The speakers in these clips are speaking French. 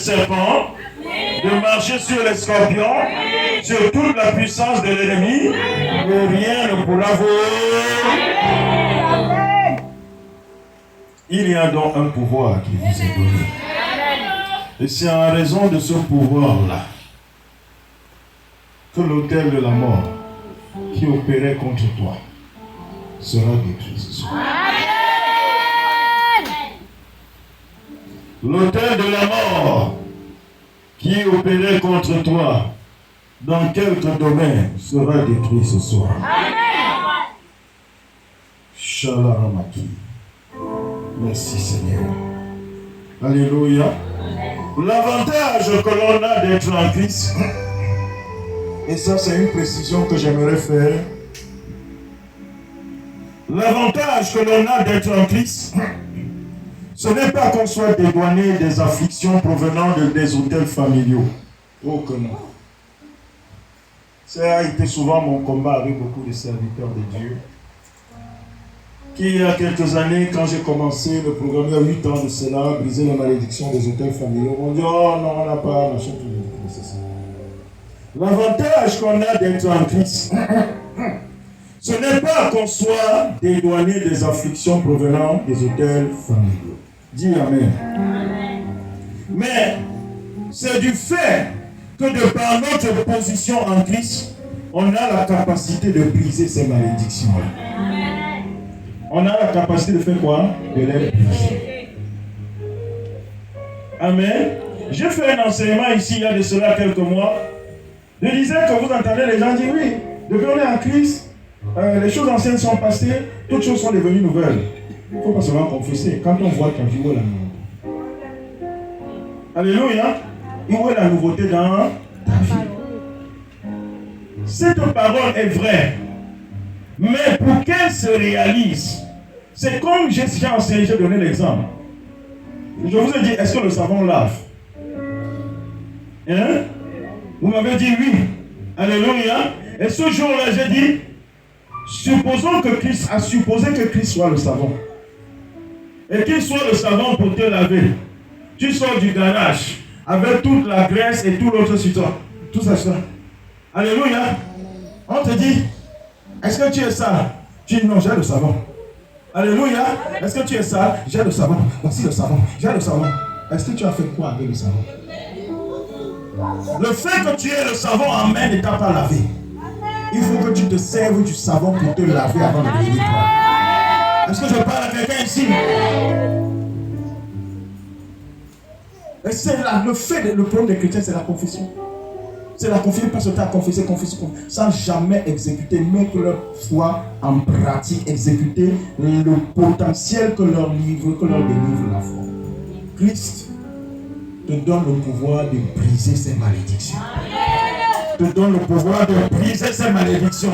serpents, de marcher sur les scorpions, sur toute la puissance de l'ennemi, et rien ne pourra vous. Il y a donc un pouvoir qui vous est donné. Et c'est en raison de ce pouvoir-là que l'autel de la mort qui opérait contre toi sera détruit ce soir. L'autel de la mort qui opérait contre toi dans quelque domaine sera détruit ce soir. Shalaramaki. Merci Seigneur. Alléluia. L'avantage que l'on a d'être en Christ, et ça c'est une précision que j'aimerais faire. L'avantage que l'on a d'être en Christ, ce n'est pas qu'on soit dédouané des afflictions provenant des autels familiaux. Oh que non. Ça a été souvent mon combat avec beaucoup de serviteurs de Dieu. Qui il y a quelques années, quand j'ai commencé le programme, il y a 8 ans de cela, briser la malédiction des autels familiaux, on dit oh non, on n'a pas machin tout nécessaire. L'avantage qu'on a d'être en Christ, ce n'est pas qu'on soit dédouané des afflictions provenant des autels familiaux. Dis Amen. Amen. Mais c'est du fait que de par notre position en Christ, on a la capacité de briser ces malédictions-là. On a la capacité de faire quoi? De les briser. Amen. J'ai fait un enseignement ici, il y a de cela quelques mois. Je disais que vous entendez les gens dire oui, depuis on est en Christ, les choses anciennes sont passées, toutes choses sont devenues nouvelles. Il ne faut pas seulement confesser. Quand on voit ta vie, où est la nouveauté? Alléluia. Où est la nouveauté dans ta vie? Cette parole est vraie. Mais pour qu'elle se réalise, c'est comme j'ai enseigné, j'ai donné l'exemple. Je vous ai dit, est-ce que le savon lave? Hein? Vous m'avez dit oui. Alléluia. Et ce jour-là, j'ai dit, supposons que Christ a supposé que Christ soit le savon. Et qu'il soit le savon pour te laver. Tu sors du garage avec toute la graisse et tout l'autre sur toi. Tout ça. Alléluia. On te dit, est-ce que tu es sale? Tu dis non, j'ai le savon. Alléluia. Est-ce que tu es sale? J'ai le savon. Voici le savon. J'ai le savon. Est-ce que tu as fait quoi avec le savon? Le fait que tu aies le savon en main ne t'a pas lavé. Il faut que tu te serves du savon pour te laver avant de devenir toi. Est-ce que je parle à quelqu'un ici? Et c'est là, le problème des chrétiens, c'est la confession. C'est la confession parce que tu as confessé, sans jamais exécuter, mettre leur foi en pratique, exécuter le potentiel que leur délivre la foi. Christ te donne le pouvoir de briser ces malédictions. Te donne le pouvoir de briser ces malédictions.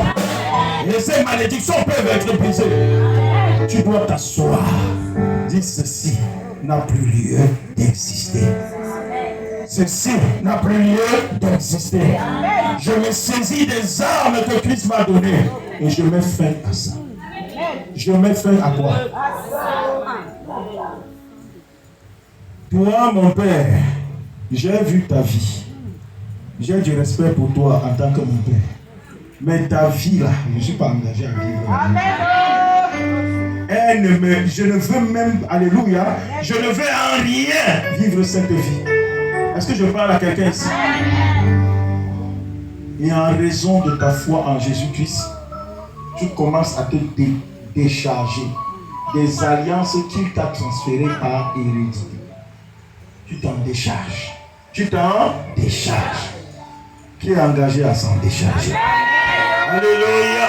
Et ces malédictions peuvent être brisées. Tu dois t'asseoir. Dis ceci n'a plus lieu d'exister. Ceci n'a plus lieu d'exister. Je me saisis des armes que Christ m'a données et je mets fin à ça. Je mets fin à quoi? Toi, mon Père, j'ai vu ta vie. J'ai du respect pour toi en tant que mon Père. Mais ta vie là, je ne suis pas engagé à vivre. Je ne veux même, alléluia, je ne veux en rien vivre cette vie. Est-ce que je parle à quelqu'un ici? Et en raison de ta foi en Jésus-Christ, tu commences à te décharger des alliances qu'il t'a transférées par hérédité. Tu t'en décharges. Tu t'en décharges. Qui est engagé à s'en décharger? Alléluia.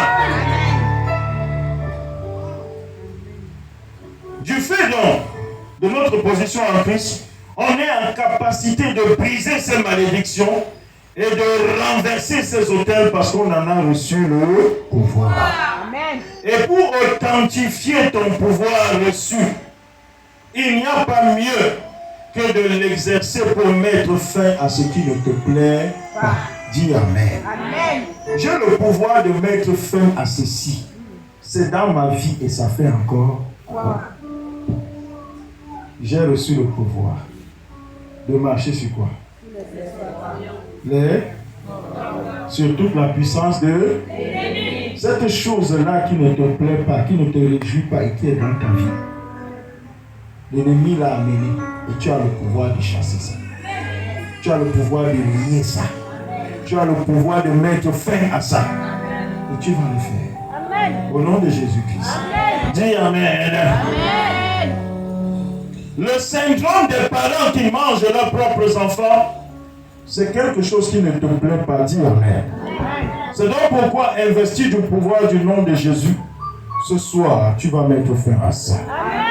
Du fait donc de notre position en Christ, on est en capacité de briser ces malédictions et de renverser ces autels parce qu'on en a reçu le pouvoir. Amen. Et pour authentifier ton pouvoir reçu, il n'y a pas mieux que de l'exercer pour mettre fin à ce qui ne te plaît pas. Dis Amen. Amen. J'ai le pouvoir de mettre fin à ceci. C'est dans ma vie et ça fait encore. J'ai reçu le pouvoir de marcher sur quoi? Sur toute la puissance de cette chose-là qui ne te plaît pas, qui ne te réjouit pas et qui est dans ta vie. L'ennemi l'a amené et tu as le pouvoir de chasser ça. Tu as le pouvoir de nier ça. Tu as le pouvoir de mettre fin à ça. Et tu vas le faire. Amen. Au nom de Jésus-Christ. Dis Amen. Amen. Le syndrome des parents qui mangent leurs propres enfants, c'est quelque chose qui ne te plaît pas. Dis Amen. C'est donc pourquoi investir du pouvoir du nom de Jésus, ce soir, tu vas mettre fin à ça. Amen.